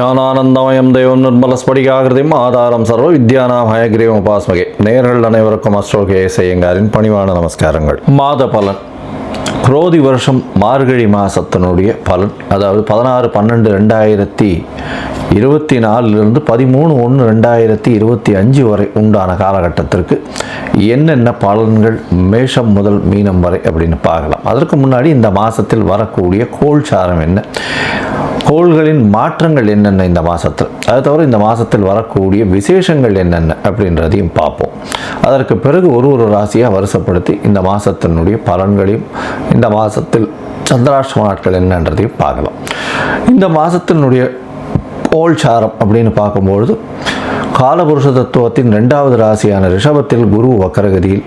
ஞானானந்தமயம் தேவம் நிர்மலஸ்படிகாகிருதியும் ஆதாரம் சர்வ வித்யானாம் ஹயக்ரீவம் உபாஸ்மகே. நேர்கள் அனைவருக்கும் அஸ்ட்ரோகே செய்யங்காரின் பணிவான நமஸ்காரங்கள். மாத பலன் குரோதி வருஷம் மார்கழி மாதத்தினுடைய பலன், அதாவது 16/12/2024 13/1/2025 வரை உண்டான காலகட்டத்திற்கு என்னென்ன பலன்கள் மேஷம் முதல் மீனம் வரை அப்படின்னு பார்க்கலாம். அதற்கு முன்னாடி இந்த மாதத்தில் வரக்கூடிய கோள் சாரம் என்ன, கோள்களின் மாற்றங்கள் என்னென்ன இந்த மாதத்தில், அது தவிர இந்த மாதத்தில் வரக்கூடிய விசேஷங்கள் என்னென்ன அப்படின்றதையும் பார்ப்போம். அதற்கு பிறகு ஒரு ராசியாக வரிசைப்படுத்தி இந்த மாதத்தினுடைய பலன்களையும் இந்த மாதத்தில் சந்திராஷ்டம நாட்கள் என்னன்றதையும் பார்க்கலாம். இந்த மாதத்தினுடைய கோள் சாரம் அப்படின்னு பார்க்கும்பொழுது காலபுருஷ தத்துவத்தின் 2வது ராசியான ரிஷபத்தில் குரு வக்கரகதியில்,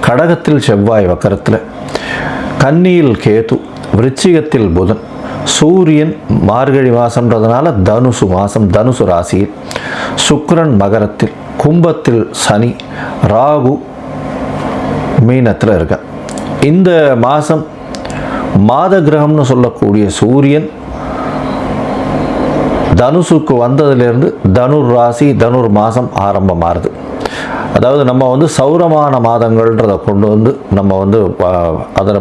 கடகத்தில் செவ்வாய் வக்கரத்தில், கன்னியில் கேது, விருச்சிகத்தில் புதன், சூரியன் மார்கழி மாதம்ன்றதுனால தனுசு மாதம் தனுசு ராசியில், சுக்கிரன் மகரத்தில், கும்பத்தில் சனி, ராகு மீனத்தில் இருக்க. இந்த மாதம் மாத கிரகம்னு சொல்லக்கூடிய சூரியன் தனுசுக்கு வந்ததிலிருந்து தனுர் ராசி தனுர் மாதம் ஆரம்பமாகுது. அதாவது நம்ம சௌரமான மாதங்கள்ன்றதை கொண்டு நம்ம அதில்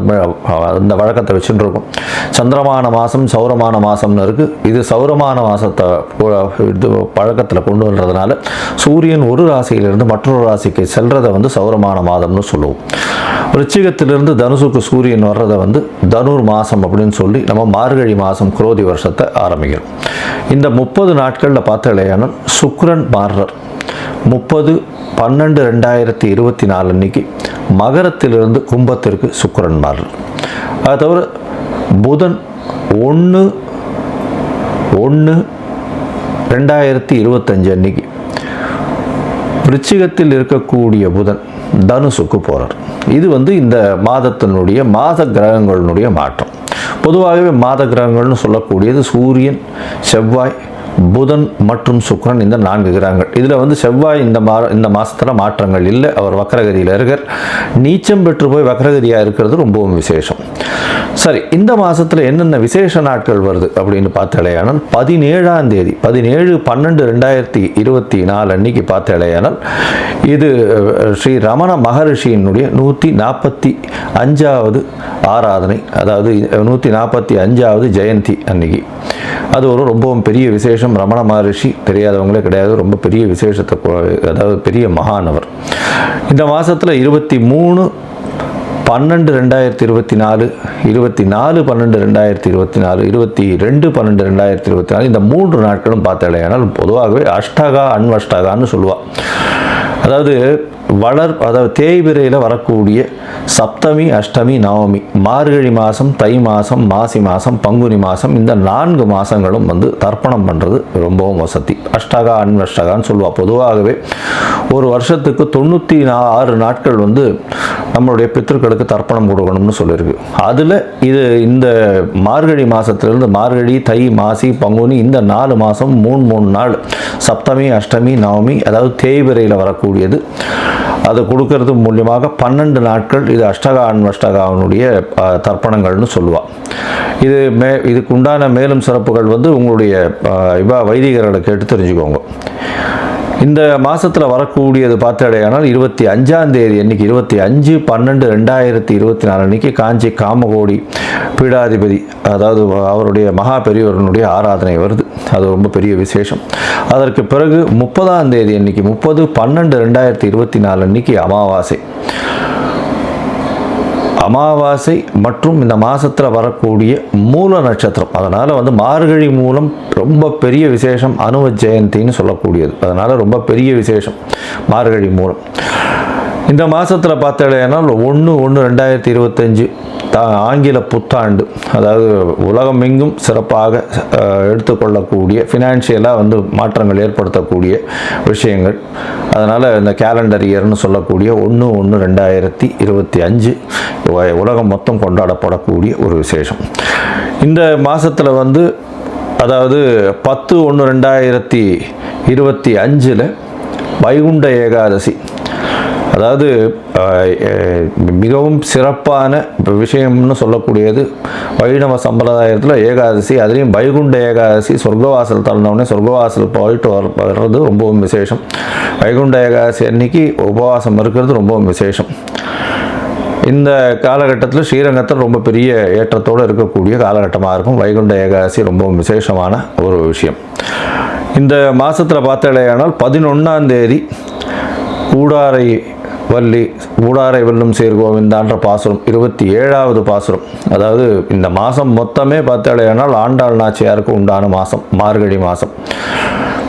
அந்த வழக்கத்தை வச்சுட்டு இருக்கோம். சந்திரமான மாதம் சௌரமான மாதம்னு இருக்குது. இது சௌரமான மாதத்தை இது பழக்கத்தில் கொண்டு வர்றதுனால சூரியன் ஒரு ராசியிலிருந்து மற்றொரு ராசிக்கு செல்றதை சௌரமான மாதம்னு சொல்லுவோம். ரிச்சிகத்திலிருந்து தனுசுக்கு சூரியன் வர்றதை தனுர் மாதம் அப்படின்னு சொல்லி நம்ம மார்கழி மாதம் குரோதி வருஷத்தை ஆரம்பிக்கிறோம். இந்த 30 நாட்களில் பார்த்தாலேயானால் சுக்கிரன் மாறுறார். 30/12/2024 அன்னைக்கு மகரத்திலிருந்து கும்பத்திற்கு சுக்கிரன் மாறுறார். அது தவிர புதன் 1/1/2025 அன்னைக்கு விருச்சிகத்தில் இருக்கக்கூடிய புதன் தனுசுக்கு போகிறார். இது இந்த மாதத்தினுடைய மாத கிரகங்களுடைய மாற்றம். பொதுவாகவே மாத கிரகங்கள்னு சொல்லக்கூடியது சூரியன், செவ்வாய், புதன் மற்றும் சுக்கிரன், இந்த 4 கிரகங்கள். இதில் செவ்வாய் இந்த மாதத்தில் மாற்றங்கள் இல்லை, அவர் வக்கரகதியில் இருக்கார். நீச்சம் பெற்று போய் வக்கரகதியாக இருக்கிறது ரொம்பவும் விசேஷம். சரி, இந்த மாதத்தில் என்னென்ன விசேஷ நாட்கள் வருது அப்படின்னு பார்த்தாலேயானால் 17ஆம் தேதி 17/12/2024 அன்னைக்கு பார்த்தாலேயானால் இது ஸ்ரீ ரமண மகரிஷியினுடைய 145வது ஆராதனை, அதாவது 145வது ஜெயந்தி அன்னைக்கு. அது ரொம்பவும் பெரிய விசேஷம். ரமண மகரிஷி தெரியாதவங்களே கிடையாது, ரொம்ப பெரிய விசேஷத்தை, அதாவது பெரிய மகானவர். இந்த மாதத்தில் 23/12/2024, 24/12/2024, 22/12/2024 இந்த 3 நாட்களும் பார்த்தாலேயானால் பொதுவாகவே அஷ்டகா அன்வஷ்டகான்னு சொல்லுவாள். அதாவது தேய்பிரையில் வரக்கூடிய சப்தமி, அஷ்டமி, நவமி, மார்கழி மாதம், தை மாதம், மாசி மாதம், பங்குனி மாதம், இந்த 4 மாதங்களும் தர்ப்பணம் பண்ணுறது ரொம்பவும் வசதி. அஷ்டகா அன்வஷ்டகான்னு சொல்லுவாள். பொதுவாகவே ஒரு வருஷத்துக்கு 96 நாட்கள் நம்மளுடைய பித்திருக்களுக்கு தர்ப்பணம் கொடுக்கணும்னு சொல்லியிருக்கு. அதில் இந்த மார்கழி மாதத்திலிருந்து மார்கழி, தை, மாசி, பங்குனி இந்த 4 மாதம் 3 நாள் சப்தமி, அஷ்டமி, நவமி, அதாவது தேய்பிரையில் வரக்கூடியது அதை கொடுக்கறது மூலியமாக 12 நாட்கள் இது அஷ்டகா அன்வஷ்டகாவினுடைய தர்ப்பணங்கள்னு சொல்லுவாள். இதுக்கு உண்டான மேலும் சிறப்புகள் உங்களுடைய வைதிகர்களை கேட்டு தெரிஞ்சுக்கோங்க. இந்த மாதத்தில் வரக்கூடியது பார்த்தாலேயானால் 25ஆம் தேதி அன்னைக்கு 25/12/2024 அன்னைக்கு காஞ்சி காமகோடி பீடாதிபதி, அதாவது அவருடைய மகா பெரியவர்களுடைய ஆராதனை வருது. அது ரொம்ப பெரிய விசேஷம். அதற்கு பிறகு 30ஆம் தேதி அன்னைக்கு 30/12/2024 அன்னைக்கு அமாவாசை மற்றும் இந்த மாதத்தில் வரக்கூடிய மூல நட்சத்திரம். அதனால் மார்கழி மூலம் ரொம்ப பெரிய விசேஷம், அனுவ ஜெயந்தின்னு சொல்லக்கூடியது. அதனால் ரொம்ப பெரிய விசேஷம் மார்கழி மூலம். இந்த மாதத்தில் பார்த்தாலேனால் 1/1/2025 ஆங்கில புத்தாண்டு, அதாவது உலகம் எங்கும் சிறப்பாக எடுத்துக்கொள்ளக்கூடிய ஃபினான்ஷியலாக மாற்றங்கள் ஏற்படுத்தக்கூடிய விஷயங்கள். அதனால் இந்த கேலண்டர் இயர்னு சொல்லக்கூடிய 1/1/2025 உலகம் மொத்தம் கொண்டாடப்படக்கூடிய ஒரு விசேஷம். இந்த மாதத்தில் அதாவது 10/1/2025 வைகுண்ட ஏகாதசி, அதாவது மிகவும் சிறப்பான விஷயம்னு சொல்லக்கூடியது வைணவ சம்பிரதாயத்தில் ஏகாதசி, அதுலேயும் வைகுண்ட ஏகாதசி, சொர்க்கவாசல் தள்ளினவுடனே சொர்க்கவாசல் போயிட்டு வர்றது ரொம்பவும் விசேஷம். வைகுண்ட ஏகாதசி அன்னைக்கு உபவாசம் இருக்கிறது ரொம்பவும் விசேஷம். இந்த காலகட்டத்தில் ஸ்ரீரங்கத்தில் ரொம்ப பெரிய ஏற்றத்தோடு இருக்கக்கூடிய காலகட்டமாக இருக்கும். வைகுண்ட ஏகாதசி ரொம்பவும் விசேஷமான ஒரு விஷயம். இந்த மாதத்தில் பார்த்தாலேயானால் 11ஆம் தேதி கூடாரை வெல்லும் சீர் கோவிந்தான்ற பாசுரம் 27வது பாசுரம். அதாவது இந்த மாதம் மொத்தமே பார்த்தாலேயானால் ஆண்டாள் நாச்சியாருக்கு உண்டான மாதம் மார்கழி மாதம்.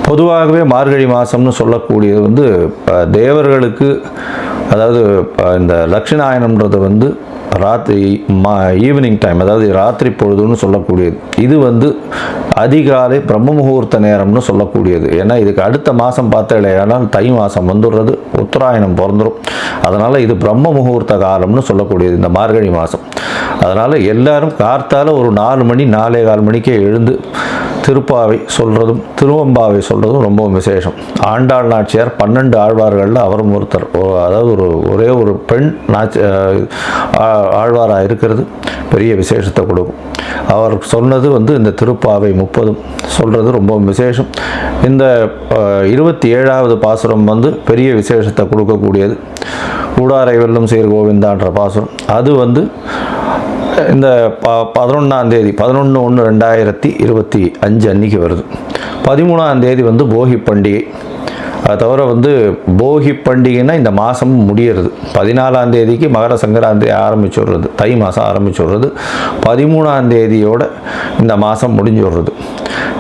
பொதுவாகவே மார்கழி மாதம்னு சொல்லக்கூடியது தேவர்களுக்கு, அதாவது இந்த லட்சுநாயனம்ன்றது ராத்திரி ஈவினிங் டைம், அதாவது ராத்திரி பொழுதுன்னு சொல்லக்கூடியது. இது அதிகாலை பிரம்ம முகூர்த்த நேரம்னு சொல்லக்கூடியது. ஏன்னா இதுக்கு அடுத்த மாதம் பார்த்தாலேயானால் தை மாதம் வந்துடுறது, உத்தராயணம் பிறந்துடும். அதனால் இது பிரம்ம முகூர்த்த காலம்னு சொல்லக்கூடியது இந்த மார்கழி மாதம். அதனால் எல்லாரும் கார்த்தால ஒரு 4 மணி 4:15 மணிக்கே எழுந்து திருப்பாவை சொல்கிறதும் திருவம்பாவை சொல்கிறதும் ரொம்ப விசேஷம். ஆண்டாள் நாச்சியார் 12 ஆழ்வார்களில் அவரும் ஒருத்தர். அதாவது ஒரே ஒரு பெண் ஆழ்வாராக இருக்கிறது பெரிய விசேஷத்தை கொடுக்கும். அவர் சொன்னது இந்த திருப்பாவை 30 சொல்கிறது ரொம்ப விசேஷம். இந்த 27வது பாசுரம் பெரிய விசேஷத்தை கொடுக்கக்கூடியது. கூடாரை வெல்லும் சீர் கோவிந்தான்ற பாசுரம் அது இந்த 11ஆம் தேதி 11/1/2025 அன்னைக்கு வருது. 13ஆம் தேதி போகி பண்டிகை. அது தவிர போகி பண்டிகைன்னா இந்த மாதம் முடியறது. 14ஆம் தேதிக்கு மகர சங்கராந்தி ஆரம்பிச்சுடுறது, தை மாதம் ஆரம்பிச்சுடுறது. 13ஆம் தேதியோட இந்த மாதம் முடிஞ்சுடுறது.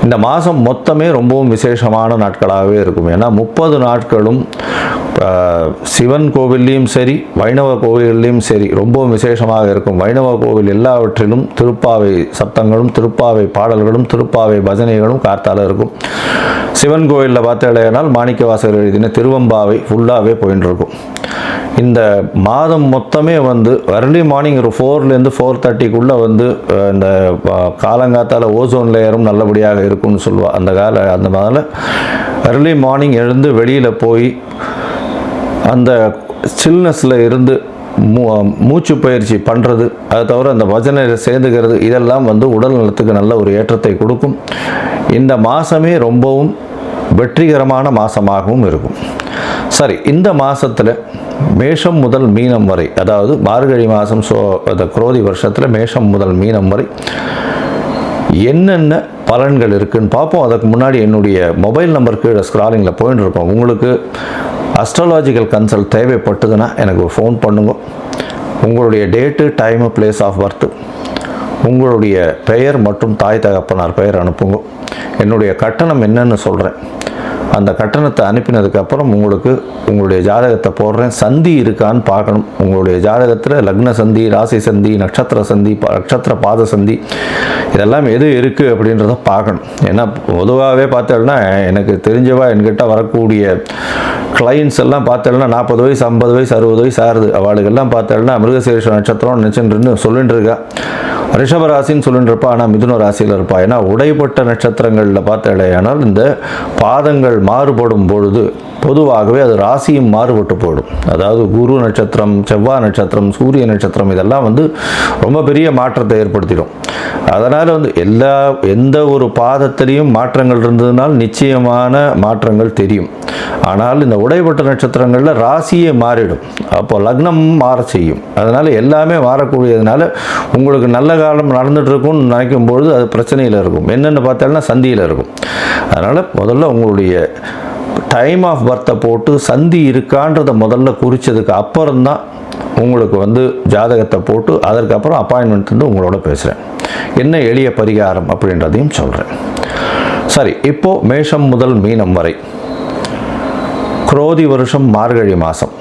இந்த மாதம் மொத்தமே ரொம்பவும் விசேஷமான நாட்களாகவே இருக்கும். ஏன்னா 30 நாட்களும் சிவன் கோவில்லையும் சரி வைணவ கோவில்லையும் சரி ரொம்பவும் விசேஷமாக இருக்கும். வைணவ கோவில் எல்லாவற்றிலும் திருப்பாவை சப்தங்களும் திருப்பாவை பாடல்களும் திருப்பாவை பஜனைகளும் கார்த்தால இருக்கும். சிவன் கோவிலில் பார்த்தாலேனால் மாணிக்கவாசகர் எழுதின திருவம்பாவை ஃபுல்லாகவே போயின்னு இருக்கும். இந்த மாதம் மொத்தமே early மார்னிங் ஒரு 4லேருந்து 4:30க்குள்ளே இந்த காலங்காத்தால் ஓசோன் லேயரும் நல்லபடியாக இருக்கும்னு சொல்லுவாள். அந்த மாதிரி early மார்னிங் எழுந்து வெளியில் போய் அந்த சில்னஸில் இருந்து மூச்சு பயிற்சி பண்ணுறது, அதை தவிர அந்த பஜனையில் சேர்ந்துக்கிறது, இதெல்லாம் உடல் நலத்துக்கு நல்ல ஒரு ஏற்றத்தை கொடுக்கும். இந்த மாதமே ரொம்பவும் வெற்றிகரமான மாதமாகவும் இருக்கும். சரி, இந்த மாதத்தில் மேஷம் முதல் மீனம் வரை, அதாவது மார்கழி மாதம் அந்த குரோதி வருஷத்தில் மேஷம் முதல் மீனம் வரை என்னென்ன பலன்கள் இருக்குதுன்னு பார்ப்போம். அதுக்கு முன்னாடி என்னுடைய மொபைல் நம்பர் கீழே ஸ்க்ராலிங்கில் போயின்னு இருப்போம். உங்களுக்கு அஸ்ட்ராலாஜிக்கல் கன்சல்ட் தேவைப்பட்டதுன்னா எனக்கு ஒரு ஃபோன் பண்ணுங்க. உங்களுடைய date, time, place of birth, உங்களுடைய பெயர் மற்றும் தாய் தகப்பனார் பெயர் அனுப்புங்க. என்னுடைய கட்டணம் என்னன்னு சொல்கிறேன். அந்த கட்டணத்தை அனுப்பினதுக்கப்புறம் உங்களுடைய ஜாதகத்தை போடுறேன். சந்தி இருக்கான்னு பார்க்கணும். உங்களுடைய ஜாதகத்தில் லக்ன சந்தி, ராசி சந்தி, நட்சத்திர சந்தி, நட்சத்திர பாத சந்தி, இதெல்லாம் எது இருக்குது அப்படின்றத பார்க்கணும். ஏன்னா பொதுவாகவே பார்த்தோம்னா எனக்கு தெரிஞ்சவா என்கிட்ட வரக்கூடிய கிளைண்ட்ஸ் எல்லாம் பார்த்தோம்னா 40 வயசு 50 வயசு 60 வயசு ஆகுது. அவளுக்கெல்லாம் பார்த்தோம்னா மிருகசீரிஷ நட்சத்திரம் நினச்சின்னு சொல்லிட்டு இருக்கா. ரிஷபராசின்னு சொல்லிட்டு இருப்பா, ஆனால் மிதுன ராசியில் இருப்பா. ஏன்னா உடைப்பட்ட நட்சத்திரங்களில் பார்த்தாலேயானால் இந்த பாதங்கள் மாறுபடும் பொழுது பொதுவாகவே அது ராசியும் மாறுபட்டு போயிடும். அதாவது குரு நட்சத்திரம், செவ்வாய் நட்சத்திரம், சூரிய நட்சத்திரம் இதெல்லாம் ரொம்ப பெரிய மாற்றத்தை ஏற்படுத்திடும். அதனால் எந்த ஒரு பாதத்திலையும் மாற்றங்கள் இருந்ததுனால் நிச்சயமான மாற்றங்கள் தெரியும். ஆனால் இந்த உடைப்பட்ட நட்சத்திரங்களில் ராசியே மாறிடும். அப்போ லக்னம் மாற செய்யும். அதனால் எல்லாமே மாறக்கூடியதுனால உங்களுக்கு நல்ல காலம் நடந்துட்டு இருக்கும்னு நினைக்கும் பொழுது அது பிரச்சனையில் இருக்கும். என்னென்னு பார்த்தாலும் சந்தியில் இருக்கும். அதனால் முதல்ல உங்களுடைய டைம் ஆஃப் பர்த்தை போட்டு சந்தி இருக்கான்றதை முதல்ல குறித்ததுக்கு அப்புறம்தான் உங்களுக்கு ஜாதகத்தை போட்டு அதற்கப்புறம் அப்பாயின்மெண்ட் உங்களோட பேசுகிறேன். என்ன எளிய பரிகாரம் அப்படின்றதையும் சொல்கிறேன். சரி, இப்போது மேஷம் முதல் மீனம் வரை குரோதி வருஷம் மார்கழி மாதம்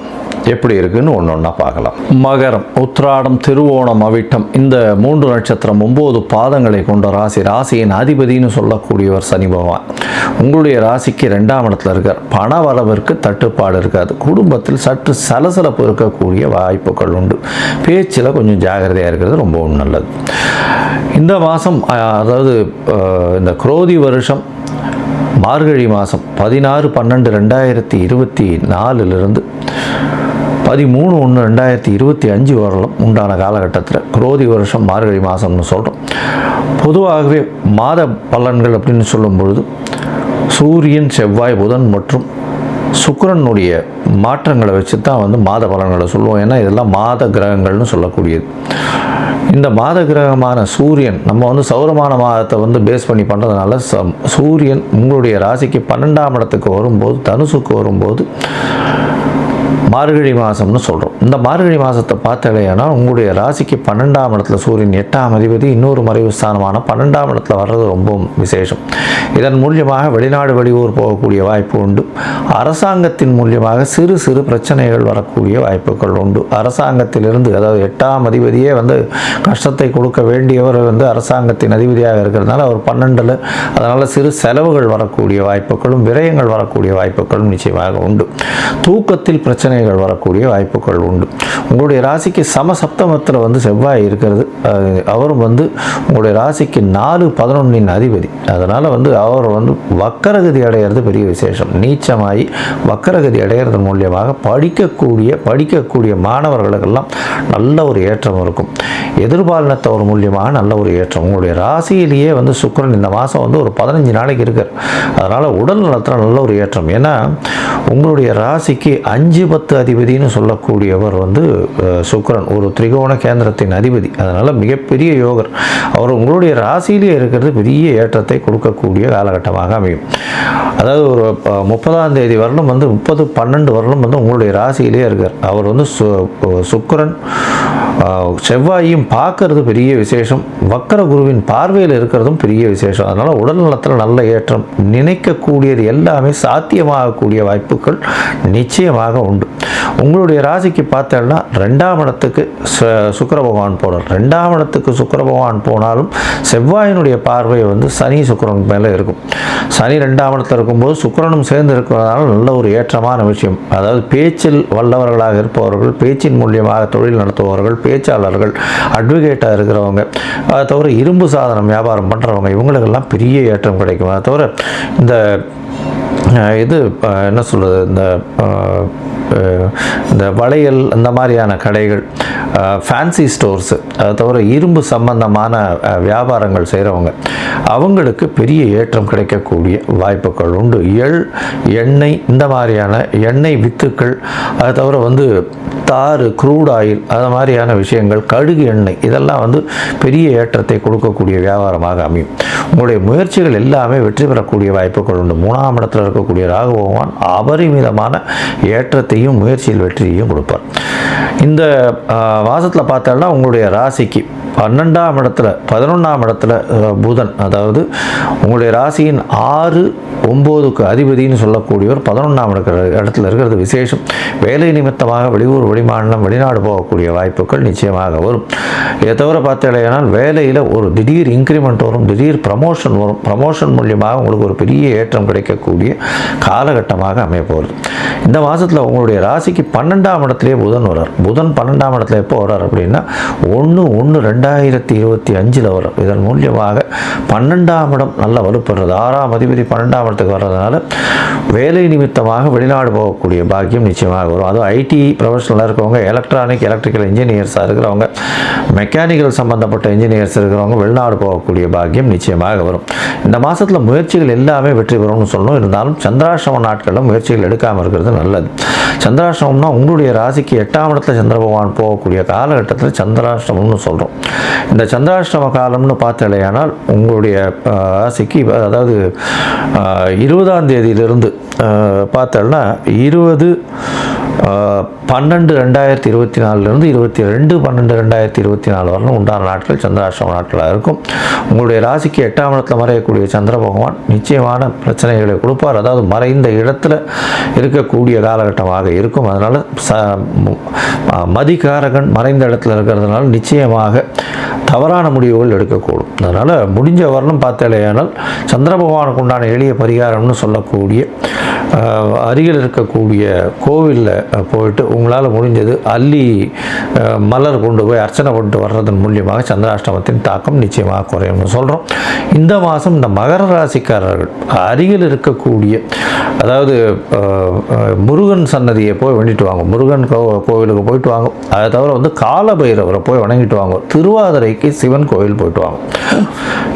எப்படி இருக்குன்னு ஒன்றா பார்க்கலாம். மகரம், உத்திராடம், திருவோணம், அவிட்டம் இந்த 3 நட்சத்திரம் 9 பாதங்களை கொண்ட ராசி. ராசியின் அதிபதினு சொல்லக்கூடியவர் சனி பகவான். உங்களுடைய ராசிக்கு 2ஆம் இடத்துல இருக்கார். பண வரவிற்கு தட்டுப்பாடு இருக்காது. குடும்பத்தில் சற்று சலசலப்பு இருக்கக்கூடிய வாய்ப்புகள் உண்டு. பேச்சில் கொஞ்சம் ஜாகிரதையாக இருக்கிறது ரொம்பவும் நல்லது. இந்த மாதம், அதாவது இந்த குரோதி வருஷம் மார்கழி மாதம் 16/12/2024 13/1/2025 வரலும் உண்டான காலகட்டத்தில் குரோதி வருஷம் மார்கழி மாதம்னு சொல்கிறோம். பொதுவாகவே மாத பலன்கள் அப்படின்னு சொல்லும் பொழுது சூரியன், செவ்வாய், புதன் மற்றும் சுக்கிரனுடைய மாற்றங்களை வச்சு தான் மாத பலன்களை சொல்லுவோம். ஏன்னா இதெல்லாம் மாத கிரகங்கள்னு சொல்லக்கூடியது. இந்த மாத கிரகமான சூரியன் நம்ம சௌரமான மாதத்தை பேஸ் பண்ணி பண்ணுறதுனால சூரியன் உங்களுடைய ராசிக்கு 12ஆம் இடத்துக்கு வரும்போது, தனுசுக்கு வரும்போது மார்கழி மாதம்னு சொல்கிறோம். இந்த மார்கழி மாதத்தை பார்த்தாலேனா உங்களுடைய ராசிக்கு 12ஆம் இடத்துல சூரியன் 8ஆம் அதிபதி இன்னொரு மறைவு ஸ்தானமான 12ஆம் இடத்துல வர்றது ரொம்பவும் விசேஷம். இதன் மூலியமாக வெளிநாடு வெளியூர் போகக்கூடிய வாய்ப்பு உண்டு. அரசாங்கத்தின் மூலியமாக சிறு சிறு பிரச்சனைகள் வரக்கூடிய வாய்ப்புகள் உண்டு. அரசாங்கத்திலிருந்து, அதாவது 8ஆம் அதிபதியே கஷ்டத்தை கொடுக்க வேண்டியவர் அரசாங்கத்தின் அதிபதியாக இருக்கிறதுனால அவர் 12ல், அதனால் சிறு செலவுகள் வரக்கூடிய வாய்ப்புகளும் விரயங்கள் வரக்கூடிய வாய்ப்புகளும் நிச்சயமாக உண்டு. தூக்கத்தில் பிரச்சனைகள் வரக்கூடிய வாய்ப்புகள் உண்டு. உங்களுடைய ராசிக்கு சமசப்தமத்தில் செவ்வாய் இருக்கிறது. அவரும் உங்களுடைய ராசிக்கு 4/11 அதிபதி. அதனால் அவர் வக்கரகதி அடைகிறது பெரிய விசேஷம். நீச்சமாகி வக்கரகதி அடைகிறது மூலியமாக படிக்கக்கூடிய மாணவர்களுக்கெல்லாம் நல்ல ஒரு ஏற்றம் இருக்கும். எதிர்பாலினத்தவர் மூலியமாக நல்ல ஒரு ஏற்றம். உங்களுடைய ராசியிலேயே சுக்கிரன் இந்த மாதம் ஒரு 15 நாளைக்கு இருக்கார். அதனால் உடல் நலத்தில் நல்ல ஒரு ஏற்றம். ஏன்னா உங்களுடைய ராசிக்கு 5/10 அதிபதினு சொல்லக்கூடியவர் சுக்கிரன், ஒரு திரிகோண கேந்திரத்தின் அதிபதி. அதனால் மிகப்பெரிய யோகர். அவர் உங்களுடைய ராசியிலே இருக்கிறது பெரிய ஏற்றத்தை கொடுக்கக்கூடிய காலகட்டமாக அமையும். அதாவது ஒரு 30ஆம் தேதி வரலும் 30/12 வரலும் உங்களுடைய ராசியிலே இருக்கார். அவர் சுக்கிரன் செவ்வாயும் பார்க்கறது பெரிய விசேஷம். வக்கர குருவின் பார்வையில் இருக்கிறதும் பெரிய விசேஷம். அதனால் உடல் நலத்தில் நல்ல ஏற்றம். நினைக்கக்கூடியது எல்லாமே சாத்தியமாகக்கூடிய வாய்ப்புகள் நிச்சயமாக உண்டு. உங்களுடைய ராசிக்கு பார்த்தோம்னா 2ஆம் இடத்துக்கு சுக்கிர பகவான் போனார். 2ஆம் இடத்துக்கு சுக்கிர பகவான் போனாலும் செவ்வாயினுடைய பார்வை சனி சுக்கிரன் மேலே இருக்கும். சனி 2ஆம் இடத்துல இருக்கும்போது சுக்கிரனும் சேர்ந்து இருக்கிறதுனால நல்ல ஒரு ஏற்றமான விஷயம். அதாவது பேச்சில் வல்லவர்களாக இருப்பவர்கள், பேச்சின் மூலியமாக தொழில் நடத்துபவர்கள், பேச்சாளர்கள், அட்வொகேட்டாக இருக்கிறவங்க, அதை தவிர இரும்பு சாதனம் வியாபாரம் பண்ணுறவங்க, இவங்களுக்கெல்லாம் பெரிய ஏற்றம் கிடைக்கும். அதை தவிர இந்த என்ன சொல்கிறது, இந்த வளையல் அந்த மாதிரியான கடைகள், ஃபேன்சி ஸ்டோர்ஸு, அதை தவிர இரும்பு சம்பந்தமான வியாபாரங்கள் செய்கிறவங்க, அவங்களுக்கு பெரிய ஏற்றம் கிடைக்கக்கூடிய வாய்ப்புகள் உண்டு. எண்ணெய், இந்த மாதிரியான எண்ணெய் வித்துக்கள், அதை தவிர தாறு, க்ரூட் ஆயில், அது மாதிரியான விஷயங்கள், கடுகு எண்ணெய், இதெல்லாம் பெரிய ஏற்றத்தை கொடுக்கக்கூடிய வியாபாரமாக அமையும். உங்களுடைய முயற்சிகள் எல்லாமே வெற்றி பெறக்கூடிய வாய்ப்புகள் உண்டு. 3ஆம் இடத்தில் இருக்கக்கூடிய ராகு பகவான் அபரிமிதமான ஏற்றத்தையும் முயற்சியில் வெற்றியையும் கொடுப்பார். இந்த மாதத்தில் பார்த்தோம்னா உங்களுடைய ராசிக்கு 12ஆம் இடத்துல 11ஆம் இடத்துல புதன், அதாவது உங்களுடைய ராசியின் 6-9க்கு அதிபதினு சொல்லக்கூடியவர் 11ஆம் இடத்துல இருக்கிறது விசேஷம். வேலை நிமித்தமாக வெளியூர், வெளிமாநிலம், வெளிநாடு போகக்கூடிய வாய்ப்புகள் நிச்சயமாக வரும். இதை தவிர பார்த்தீங்கன்னா வேலையில் ஒரு திடீர் இன்க்ரிமெண்ட் வரும், திடீர் ப்ரமோஷன் வரும். ப்ரமோஷன் மூலியமாக உங்களுக்கு ஒரு பெரிய ஏற்றம் கிடைக்கக்கூடிய காலகட்டமாக அமையப்போகிறது. இந்த மாதத்தில் உங்களுடைய ராசிக்கு 12ஆம் இடத்துலேயே புதன் வரார். புதன் 12ஆம் இடத்துல எப்போ வரார் அப்படின்னா 1/1/2025 வரும். இதன் மூலியமாக 12ஆம் இடம் நல்ல வலுப்படுறது. 6ஆம் அதிபதி 12ஆம் இடத்துக்கு வர்றதுனால வேலை நிமித்தமாக வெளிநாடு போகக்கூடிய பாக்கியம் நிச்சயமாக வரும். அதுவும் ஐடி ப்ரொஃபஷனலாக இருக்கிறவங்க, எலக்ட்ரிக்கல் இன்ஜினியர்ஸாக இருக்கிறவங்க, மெக்கானிக்கல் சம்பந்தப்பட்ட இன்ஜினியர்ஸ் இருக்கிறவங்க வெளிநாடு போகக்கூடிய பாக்கியம் நிச்சயமாக வரும். இந்த மாதத்தில் முயற்சிகள் எல்லாமே வெற்றி பெறும்னு சொல்லணும். இருந்தாலும் சந்திராஷ்டம நாட்களில் முயற்சிகள் எடுக்காமல் இருக்கிறது நல்லது. சந்திராஷ்டமம்னா உங்களுடைய ராசிக்கு 8ஆம் இடத்துல சந்திர பகவான் போகக்கூடிய காலகட்டத்தில் சந்திராஷ்டமம்னு சொல்கிறோம். இந்த சந்திராஷ்டம காலம்னு பார்த்தலையானால் உங்களுடைய ராசிக்கு, அதாவது 20ஆம் தேதியிலிருந்து பார்த்தோம்னா 20/12/2024 22/12/2024 வரலும் உண்டான நாட்கள் சந்திராஷ்டம நாட்களாக இருக்கும். உங்களுடைய ராசிக்கு 8ஆம் இடத்துல மறையக்கூடிய சந்திர பகவான் நிச்சயமான பிரச்சனைகளை கொடுப்பார். அதாவது மறைந்த இடத்துல இருக்கக்கூடிய காலகட்டமாக இருக்கும். அதனால் மதிகாரகன் மறைந்த இடத்துல இருக்கிறதுனால நிச்சயமாக தவறான முடிவுகள் எடுக்கக்கூடும். அதனால் முடிஞ்ச வரலும் பார்த்தாலேயானால் சந்திர பகவானுக்கு உண்டான எளிய பரிகாரம்னு சொல்லக்கூடிய அருகில் இருக்கக்கூடிய கோவிலில் போயிட்டு உங்களால் முடிஞ்சது அல்லி மலர் கொண்டு போய் அர்ச்சனை கொண்டு வர்றதன் மூலியமாக சந்திராஷ்டமத்தின் தாக்கம் நிச்சயமாக குறையும்னு சொல்கிறோம். இந்த மாதம் இந்த மகர ராசிக்காரர்கள் அருகில் இருக்கக்கூடிய, அதாவது முருகன் சன்னதியை போய் வேண்டிட்டு வாங்க, முருகன் கோவிலுக்கு போயிட்டு வாங்க. அதை தவிர வந்து காலபைரவரை போய் வணங்கிட்டு வாங்க, திருவாதிரைக்கு சிவன் கோவில் போயிட்டு வாங்க.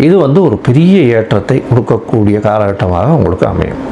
இது வந்து ஒரு பெரிய ஏற்றத்தை கொடுக்கக்கூடிய காலகட்டமாக உங்களுக்கு அமையும்.